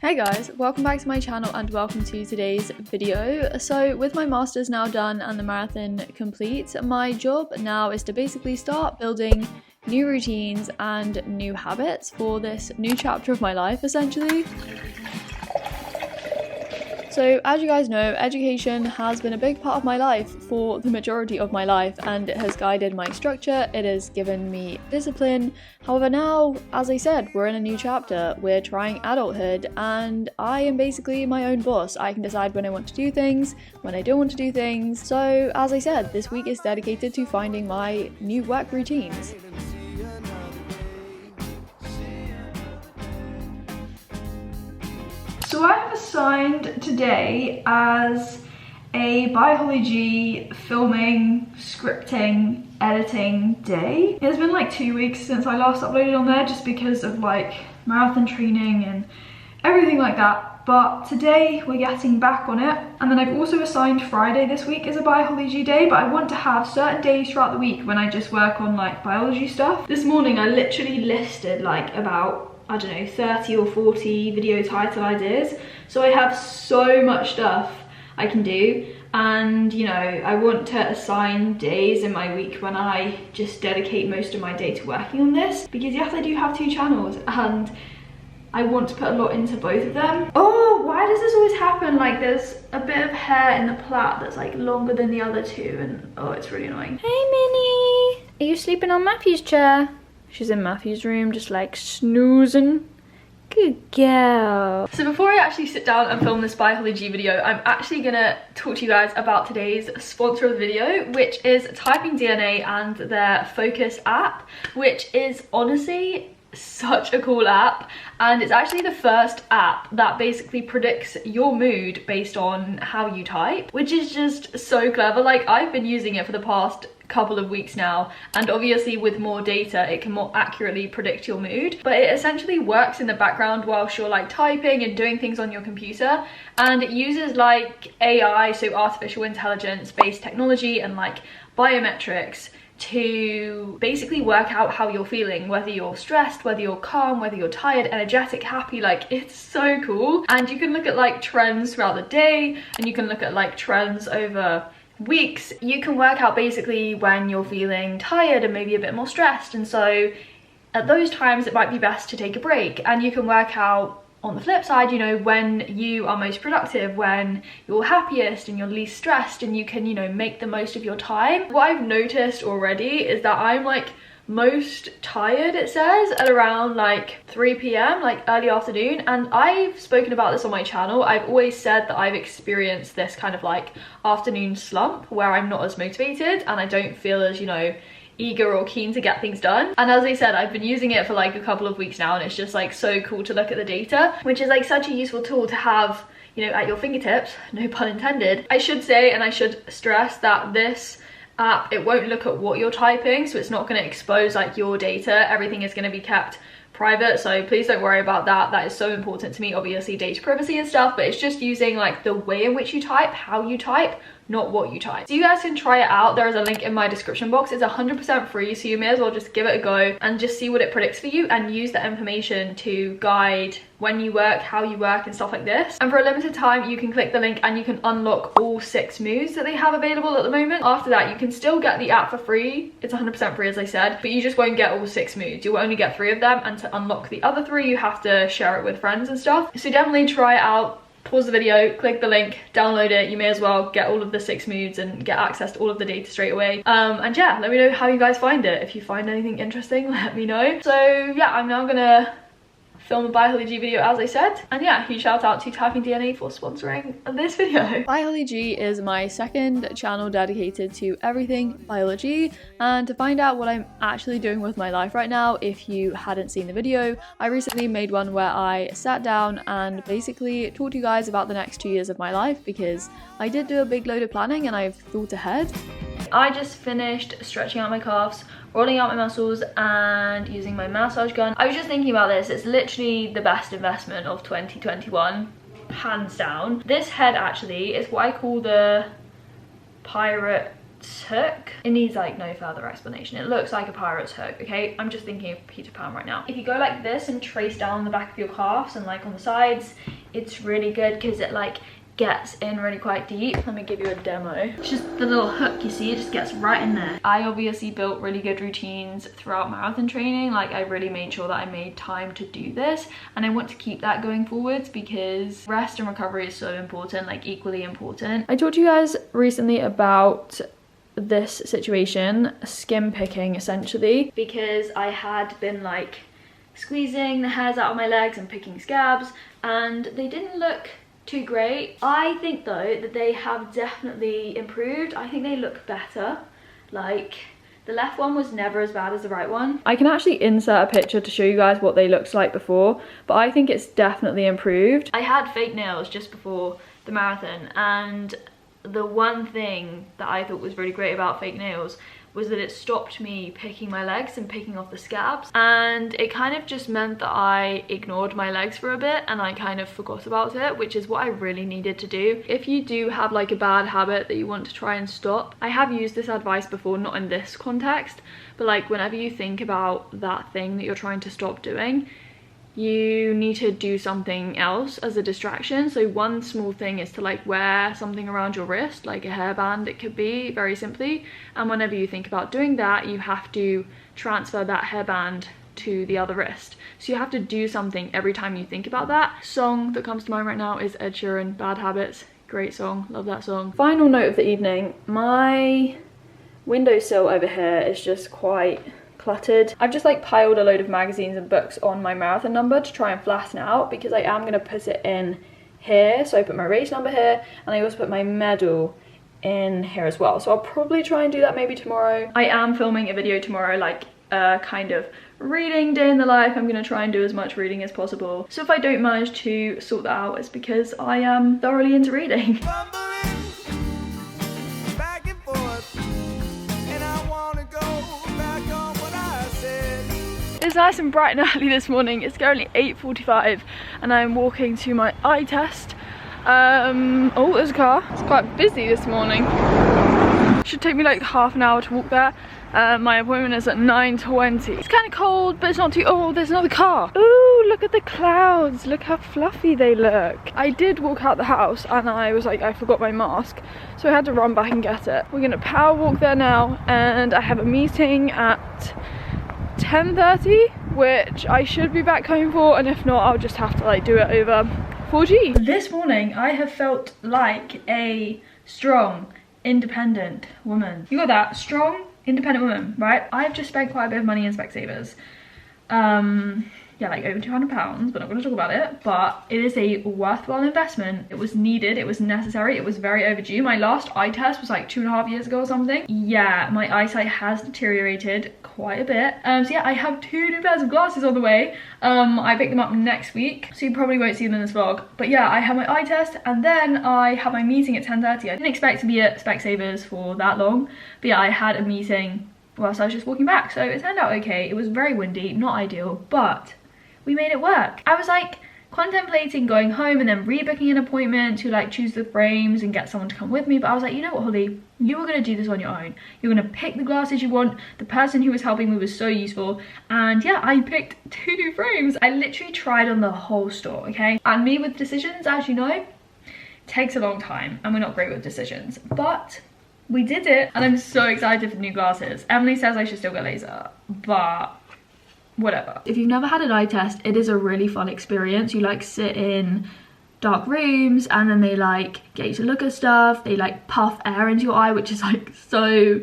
Hey guys, welcome back to my channel and welcome to today's video. So with my masters now done and the marathon complete, my job now is to basically start building new routines and new habits for this new chapter of my life essentially. So as you guys know, education has been a big part of my life for the majority of my life, and it has guided my structure, it has given me discipline. However now, as I said, we're in a new chapter, we're trying adulthood, and I am basically my own boss. I can decide when I want to do things, when I don't want to do things. So as I said, this week is dedicated to finding my new work routines. So I have assigned today as a biology filming, scripting, editing day. It's been like 2 weeks since I last uploaded on there just because of like marathon training and everything like that. But today we're getting back on it. And then I've also assigned Friday this week as a biology day, but I want to have certain days throughout the week when I just work on like biology stuff. This morning I literally listed like about, I don't know, 30 or 40 video title ideas. So I have so much stuff I can do, and you know, I want to assign days in my week when I just dedicate most of my day to working on this, because yes, I do have 2 channels and I want to put a lot into both of them. Oh, why does this always happen? Like there's a bit of hair in the plait that's like longer than the other 2, and oh, it's really annoying. Hey Minnie, are you sleeping on Matthew's chair? She's in Matthew's room just like snoozing. Good girl. So before I actually sit down and film this biology video, I'm actually gonna talk to you guys about today's sponsor of the video, which is TypingDNA and their Focus app, which is honestly such a cool app, and it's actually the first app that basically predicts your mood based on how you type, which is just so clever. Like I've been using it for the past couple of weeks now, and obviously with more data it can more accurately predict your mood, but it essentially works in the background whilst you're like typing and doing things on your computer, and it uses like AI, so artificial intelligence based technology, and like biometrics to basically work out how you're feeling, whether you're stressed, whether you're calm, whether you're tired, energetic, happy. Like it's so cool. And you can look at like trends throughout the day, and you can look at like trends over weeks. You can work out basically when you're feeling tired and maybe a bit more stressed, and so at those times it might be best to take a break. And you can work out on the flip side, you know, when you are most productive, when you're happiest and you're least stressed, and you can, you know, make the most of your time. What I've noticed already is that I'm like most tired, it says, at around like 3 p.m, like early afternoon. And I've spoken about this on my channel. I've always said that I've experienced this kind of like afternoon slump where I'm not as motivated and I don't feel as, you know, eager or keen to get things done. And as I said, I've been using it for like a couple of weeks now, and it's just like so cool to look at the data, which is like such a useful tool to have, you know, at your fingertips, no pun intended. I should say, and I should stress, that this app, it won't look at what you're typing, so it's not going to expose like your data. Everything is going to be kept private, so please don't worry about that. That is so important to me, obviously data privacy and stuff, but it's just using like the way in which you type, how you type, not what you type. So you guys can try it out. There is a link in my description box. It's 100% free, so you may as well just give it a go and just see what it predicts for you, and use that information to guide when you work, how you work, and stuff like this. And for a limited time you can click the link and you can unlock all 6 moods that they have available at the moment. After that you can still get the app for free. It's 100% free, as I said, but you just won't get all 6 moods. You'll only get 3 of them, and to unlock the other 3 you have to share it with friends and stuff. So definitely try it out. Pause the video, click the link, download it. You may as well get all of the 6 moods and get access to all of the data straight away. And yeah, let me know how you guys find it. If you find anything interesting, let me know. So yeah, I'm now gonna film a biology video, as I said, and yeah, huge shout out to TypingDNA for sponsoring this video. Biology is my second channel dedicated to everything biology, and to find out what I'm actually doing with my life right now, if you hadn't seen the video, I recently made one where I sat down and basically talked to you guys about the next 2 years of my life, because I did do a big load of planning and I've thought ahead. I just finished stretching out my calves, rolling out my muscles, and using my massage gun. I was just thinking about this. It's literally the best investment of 2021, hands down. This head actually is what I call the pirate hook, it needs like no further explanation. It looks like a pirate's hook, okay? I'm just thinking of Peter Pan right now. If you go like this and trace down the back of your calves and like on the sides, it's really good because it like gets in really quite deep. Let me give you a demo. It's just the little hook, you see, it just gets right in there. I obviously built really good routines throughout marathon training. Like I really made sure that I made time to do this, and I want to keep that going forwards because rest and recovery is so important, like equally important. I talked to you guys recently about this situation, skin picking essentially, because I had been like squeezing the hairs out of my legs and picking scabs, and they didn't look too great. I think though that they have definitely improved. I think they look better. Like the left one was never as bad as the right one. I can actually insert a picture to show you guys what they looked like before, but I think it's definitely improved. I had fake nails just before the marathon, and the one thing that I thought was really great about fake nails was that it stopped me picking my legs and picking off the scabs, and it kind of just meant that I ignored my legs for a bit and I kind of forgot about it, which is what I really needed to do. If you do have like a bad habit that you want to try and stop, I have used this advice before, not in this context, but like whenever you think about that thing that you're trying to stop doing, you need to do something else as a distraction. So one small thing is to like wear something around your wrist, like a hairband it could be, very simply, and whenever you think about doing that, you have to transfer that hairband to the other wrist. So you have to do something every time you think about that. Song that comes to mind right now is Ed Sheeran, Bad Habits. Great song, love that song. Final note of the evening, my windowsill over here is just quite cluttered. I've just like piled a load of magazines and books on my marathon number to try and flatten out, because I am going to put it in here. So I put my race number here, and I also put my medal in here as well. So I'll probably try and do that maybe tomorrow. I am filming a video tomorrow, like kind of reading day in the life. I'm going to try and do as much reading as possible. So if I don't manage to sort that out, it's because I am thoroughly into reading. It's nice and bright and early this morning. It's currently 8:45 and I'm walking to my eye test. Oh, there's a car. It's quite busy this morning. Should take me like half an hour to walk there. My appointment is at 9:20. It's kind of cold, but it's not too... Oh, there's another car. Ooh, look at the clouds. Look how fluffy they look. I did walk out the house and I was like, I forgot my mask. So I had to run back and get it. We're gonna power walk there now, and I have a meeting at 10:30, which I should be back home for, and if not, I'll just have to like do it over 4G. This morning I have felt like a strong, independent woman. You got that? Strong, independent woman, right? I've just spent quite a bit of money in Specsavers. Yeah, like over £200, but not going to talk about it. But it is a worthwhile investment. It was needed, it was necessary, it was very overdue. My last eye test was like 2.5 years ago or something. Yeah, my eyesight has deteriorated quite a bit. So yeah, I have 2 new pairs of glasses on the way. I pick them up next week, so you probably won't see them in this vlog. But yeah, I have my eye test and then I have my meeting at 10:30. I didn't expect to be at Specsavers for that long, but yeah, I had a meeting whilst I was just walking back, so it turned out okay. It was very windy, not ideal, but we made it work. I was like contemplating going home and then rebooking an appointment to like choose the frames and get someone to come with me, but I was like, you know what, Holly, you were gonna do this on your own. You're gonna pick the glasses you want. The person who was helping me was so useful, and yeah, I picked 2 new frames. I literally tried on the whole store, okay? And me with decisions, as you know, takes a long time, and we're not great with decisions, but we did it, and I'm so excited for new glasses. Emily says I should still get laser, but whatever. If you've never had an eye test, it is a really fun experience. You like sit in dark rooms and then they like get you to look at stuff. They like puff air into your eye, which is like so,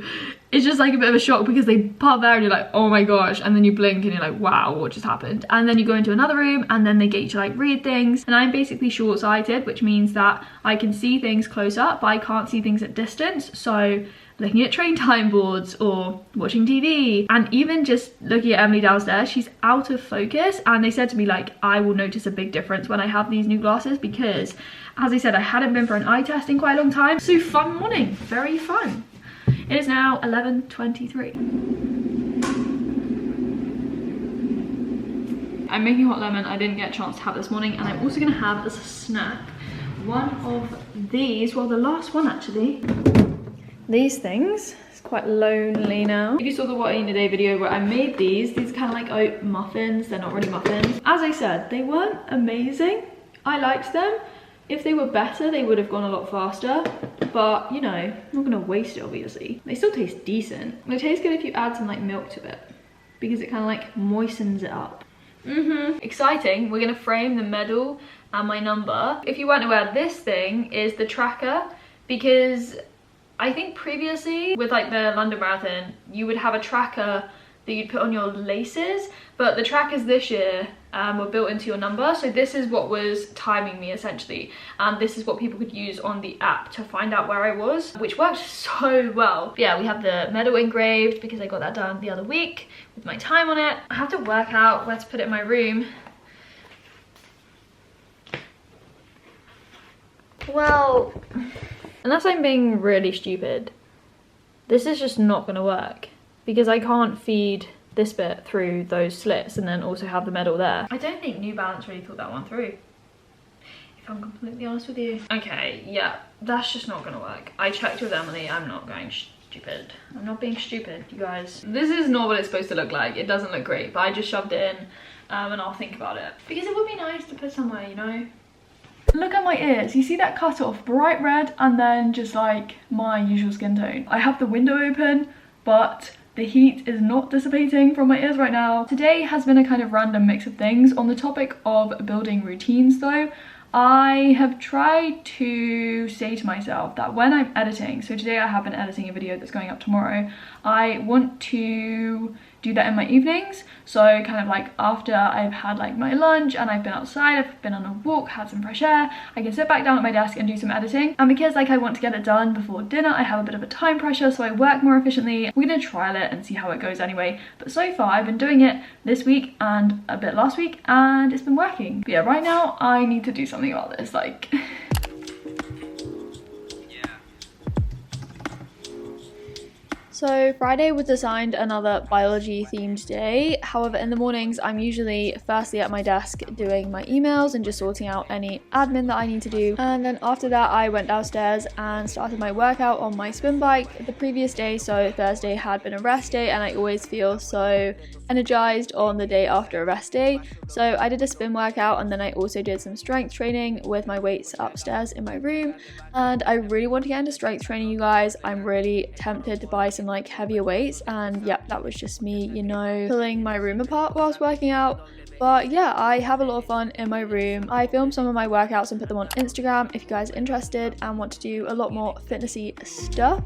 it's just like a bit of a shock because they puff air and you're like, oh my gosh, and then you blink and you're like, wow, what just happened? And then you go into another room and then they get you to like read things. And I'm basically short-sighted, which means that I can see things close up but I can't see things at distance. So looking at train time boards or watching TV, and even just looking at Emily downstairs, she's out of focus. And they said to me like, I will notice a big difference when I have these new glasses, because as I said, I hadn't been for an eye test in quite a long time. So fun morning, very fun. It is now 11:23. I'm making hot lemon. I didn't get a chance to have this morning, and I'm also gonna have as a snack one of these, well, the last one actually, these things. It's quite lonely now. If you saw the What I Eat in a Day video where I made these are kind of like oat muffins. They're not really muffins. As I said, they weren't amazing. I liked them. If they were better, they would have gone a lot faster. But, you know, I'm not gonna waste it, obviously. They still taste decent. They taste good if you add some like milk to it, because it kind of like moistens it up. Exciting. We're gonna frame the medal and my number. If you weren't aware, this thing is the tracker, because I think previously with like the London Marathon, you would have a tracker that you'd put on your laces, but the trackers this year were built into your number. So this is what was timing me essentially, and this is what people could use on the app to find out where I was, which worked so well. Yeah, we have the medal engraved because I got that done the other week with my time on it. I have to work out where to put it in my room. Well, unless I'm being really stupid, this is just not gonna work, because I can't feed this bit through those slits and then also have the medal there. I don't think New Balance really thought that one through, if I'm completely honest with you. Okay, yeah, that's just not gonna work. I checked with Emily, I'm not going stupid. I'm not being stupid, you guys. This is not what it's supposed to look like. It doesn't look great, but I just shoved it in and I'll think about it. Because it would be nice to put somewhere, you know? Look at my ears. You see that cut off? Bright red and then just like my usual skin tone. I have the window open, but the heat is not dissipating from my ears right now. Today has been a kind of random mix of things. On the topic of building routines though, I have tried to say to myself that when I'm editing, so today I have been editing a video that's going up tomorrow, I want to do that in my evenings. So kind of like after I've had like my lunch and I've been outside, I've been on a walk, had some fresh air, I can sit back down at my desk and do some editing. And because like I want to get it done before dinner, I have a bit of a time pressure, so I work more efficiently. We're gonna trial it and see how it goes anyway. But so far I've been doing it this week and a bit last week, and it's been working. But yeah, right now I need to do something about this, like So Friday was assigned another biology themed day. However, in the mornings, I'm usually firstly at my desk doing my emails and just sorting out any admin that I need to do. And then after that, I went downstairs and started my workout on my spin bike the previous day. So Thursday had been a rest day, and I always feel so energized on the day after a rest day. So I did a spin workout, and then I also did some strength training with my weights upstairs in my room. And I really want to get into strength training, you guys. I'm really tempted to buy some like heavier weights, and yeah, that was just me, you know, pulling my room apart whilst working out. But yeah, I have a lot of fun in my room. I filmed some of my workouts and put them on Instagram if you guys are interested and want to do a lot more fitnessy stuff.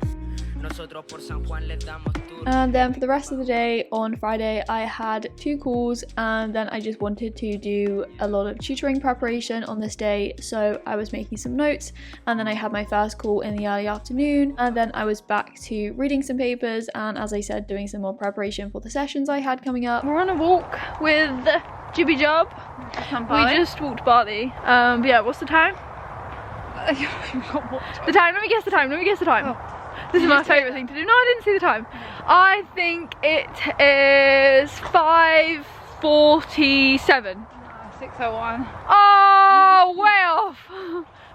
And then for the rest of the day on Friday, I had 2 calls, and then I just wanted to do a lot of tutoring preparation on this day. So I was making some notes, and then I had my first call in the early afternoon, and then I was back to reading some papers and, as I said, doing some more preparation for the sessions I had coming up. We're on a walk with Jibby Job. We just walked Bartley. But yeah, what's the time? The time, let me guess the time. Oh. This is my favourite thing to do. No, I didn't see the time. I think it is 5:47. 6:01. Oh, way off.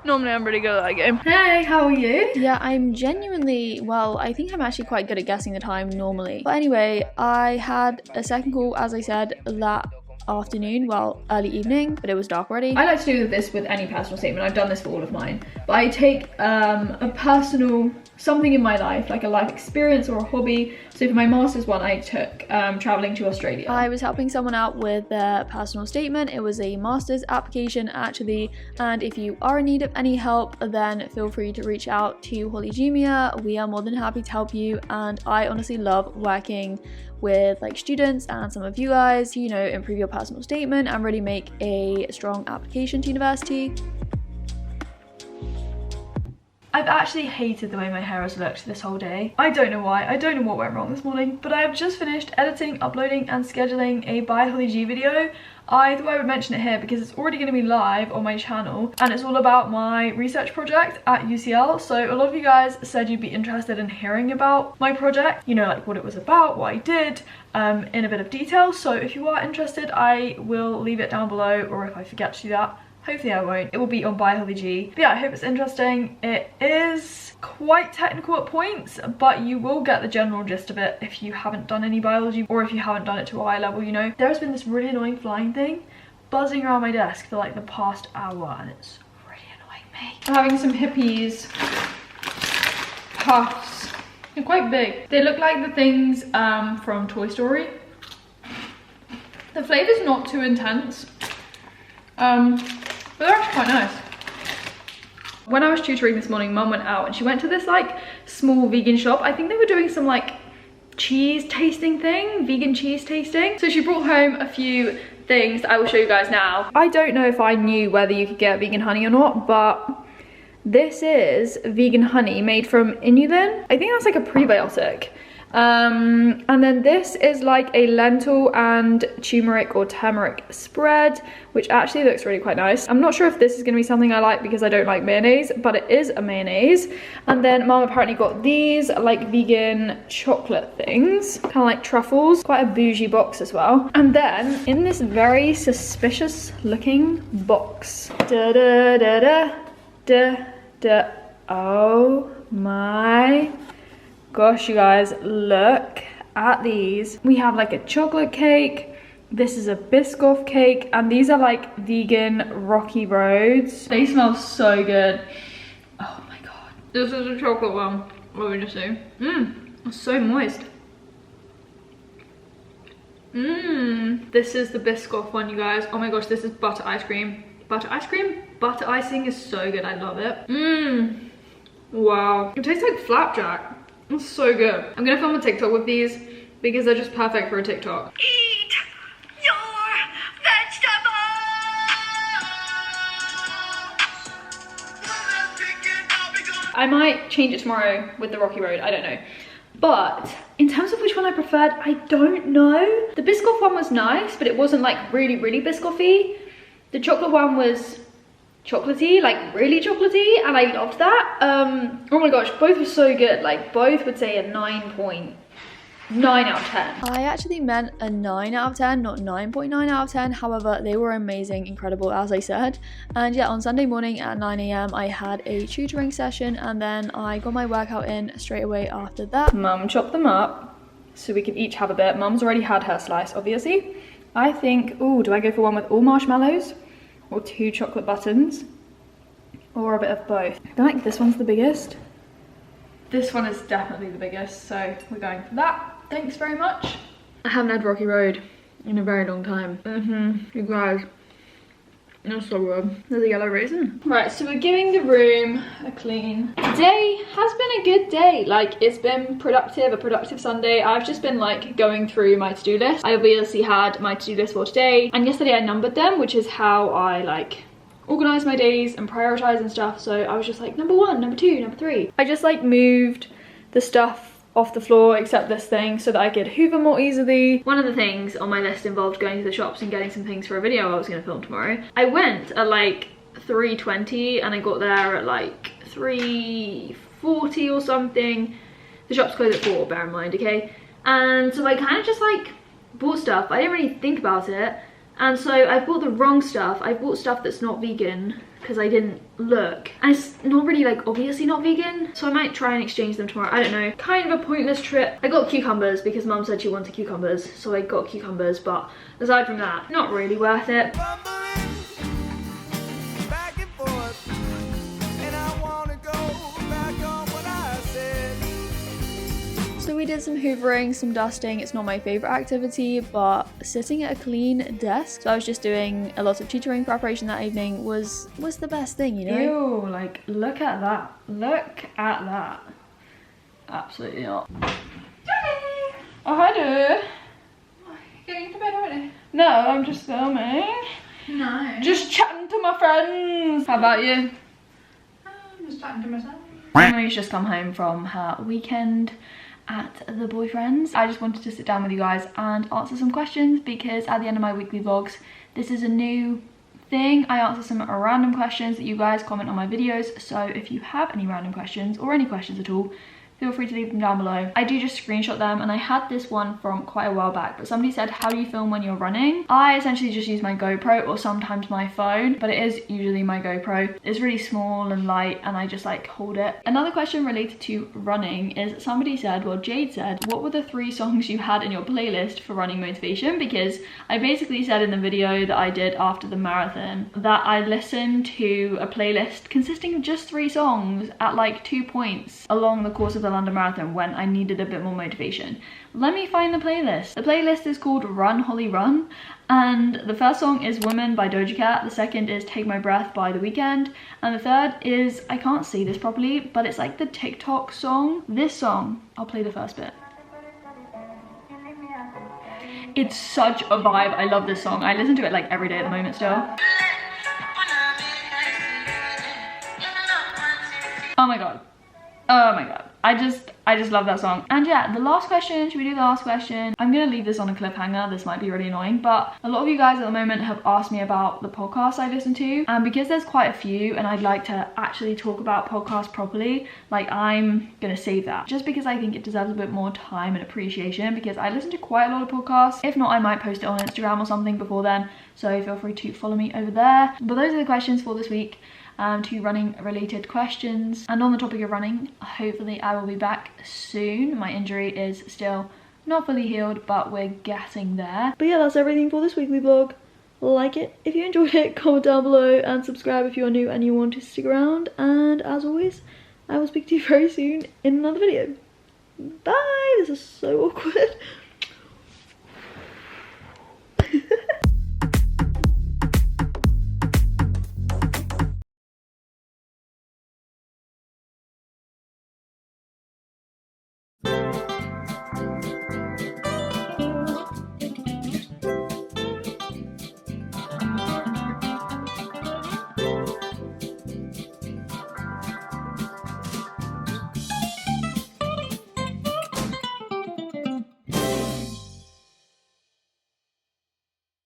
Normally I'm really good at that game. Hey, how are you? Yeah, I'm genuinely, well, I think I'm actually quite good at guessing the time normally. But anyway, I had a second call, as I said, that afternoon, well, early evening, but it was dark already. I like to do this with any personal statement. I've done this for all of mine, but I take a personal something in my life, like a life experience or a hobby. So for my master's one, I took traveling to Australia. I was helping someone out with their personal statement. It was a master's application actually, and if you are in need of any help, then feel free to reach out to Holly Jumia. We are more than happy to help you, and I honestly love working with like students and some of you guys to, you know, improve your personal statement and really make a strong application to university. I've actually hated the way my hair has looked this whole day. I don't know why, I don't know what went wrong this morning, but I have just finished editing, uploading and scheduling a By Holly G video. I thought I would mention it here because it's already going to be live on my channel, and it's all about my research project at UCL. So a lot of you guys said you'd be interested in hearing about my project, you know, like what it was about, what I did, in a bit of detail. So if you are interested, I will leave it down below, or if I forget to do that, Hopefully I won't. It will be on biology. But yeah, I hope it's interesting. It is quite technical at points, but you will get the general gist of it if you haven't done any biology, or if you haven't done it to a high level, you know. There's been this really annoying flying thing buzzing around my desk for like the past hour, and it's really annoying me. I'm having some Hippies puffs. They're quite big. They look like the things from Toy Story. The flavor's not too intense, but they're actually quite nice. When I was tutoring this morning, Mum went out and she went to this like small vegan shop. I think they were doing some like cheese tasting thing, vegan cheese tasting. So she brought home a few things that I will show you guys now. I don't know if I knew whether you could get vegan honey or not, but this is vegan honey made from inulin. I think that's like a prebiotic. And then this is like a lentil and turmeric or turmeric spread, which actually looks really quite nice. I'm not sure if this is going to be something I like because I don't like mayonnaise, but it is a mayonnaise. And then Mum apparently got these like vegan chocolate things, kind of like truffles, quite a bougie box as well. And then in this very suspicious looking box, oh my gosh, you guys, look at these. We have like a chocolate cake, this is a Biscoff cake, and these are like vegan Rocky Roads. They smell so good. Oh my god. This is a chocolate one. What would you say? It's so moist. This is the Biscoff one, you guys. Oh my gosh, this is butter ice cream. Butter ice cream? Butter icing is so good, I love it. Wow. It tastes like flapjack. It's so good. I'm gonna film a TikTok with these because they're just perfect for a TikTok. Eat your vegetables! I might change it tomorrow with the Rocky Road, I don't know. But in terms of which one I preferred, I don't know. The Biscoff one was nice, but it wasn't like really, really Biscoffy. The chocolate one was chocolatey, like really chocolatey, and I loved that. Oh my gosh, both were so good. Like both would say a 9.9 out of 10. I actually meant a 9 out of 10, not 9.9 out of 10. However, they were amazing, incredible, as I said. And yeah, on Sunday morning at 9 AM, I had a tutoring session, and then I got my workout in straight away after that. Mum chopped them up so we could each have a bit. Mum's already had her slice, obviously. I think, oh, do I go for one with all marshmallows? Or 2 chocolate buttons, or a bit of both? I feel like this one's the biggest. This one is definitely the biggest, so we're going for that. Thanks very much. I haven't had Rocky Road in a very long time. You guys, that's so good. There's a yellow raisin. Right, so we're giving the room a clean. Today has been a good day. Like, it's been productive, a productive Sunday. I've just been like going through my to-do list. I obviously had my to-do list for today, and yesterday I numbered them, which is how I like organize my days and prioritize and stuff. So I was just like number 1, number 2, number 3. I just like moved the stuff off the floor except this thing so that I could hoover more easily. One of the things on my list involved going to the shops and getting some things for a video I was going to film tomorrow. I went at like 3:20 and I got there at like 3:40 or something. The shops closed at 4, bear in mind, okay? And so I kind of just like bought stuff. I didn't really think about it. And so I bought the wrong stuff. I bought stuff that's not vegan because I didn't look. And it's not really like obviously not vegan. So I might try and exchange them tomorrow. I don't know. Kind of a pointless trip. I got cucumbers because Mum said she wanted cucumbers. So I got cucumbers, but aside from that, not really worth it. So we did some hoovering, some dusting. It's not my favorite activity, but sitting at a clean desk, so I was just doing a lot of tutoring preparation that evening, was the best thing, you know? Ew, like look at that. Look at that. Absolutely not. Hey. Oh, hi dude. Getting into bed already? No, I'm just filming. No. Just chatting to my friends. How about you? I'm just chatting to myself. Emily's just come home from her weekend at the boyfriend's. I just wanted to sit down with you guys and answer some questions because at the end of my weekly vlogs, this is a new thing. I answer some random questions that you guys comment on my videos. So if you have any random questions or any questions at all, feel free to leave them down below. I do just screenshot them, and I had this one from quite a while back, but somebody said, how do you film when you're running? I essentially just use my GoPro or sometimes my phone, but it is usually my GoPro. It's really small and light, and I just like hold it. Another question related to running is, somebody said, well, Jade said, what were the 3 songs you had in your playlist for running motivation? Because I basically said in the video that I did after the marathon that I listened to a playlist consisting of just 3 songs at like 2 points along the course of the London Marathon when I needed a bit more motivation. Let me find the playlist. The playlist is called Run Holly Run, and the first song is Woman by Doja Cat, the second is Take My Breath by The Weeknd, and the third is, I can't see this properly, but it's like the TikTok song. This song, I'll play the first bit. It's such a vibe. I love this song. I listen to it like every day at the moment still. Oh my god. Oh my god. I just love that song. And yeah, the last question, should we do the last question? I'm gonna leave this on a cliffhanger. This might be really annoying, but a lot of you guys at the moment have asked me about the podcasts I listen to, and because there's quite a few and I'd like to actually talk about podcasts properly, like I'm gonna save that just because I think it deserves a bit more time and appreciation, because I listen to quite a lot of podcasts. If not, I might post it on Instagram or something before then, so feel free to follow me over there. But those are the questions for this week. 2 running related questions, and on the topic of running, hopefully I will be back soon. My injury is still not fully healed, but we're getting there. But yeah, that's everything for this weekly vlog. Like it if you enjoyed it, comment down below and subscribe if you're new and you want to stick around, and as always, I will speak to you very soon in another video. Bye. This is so awkward.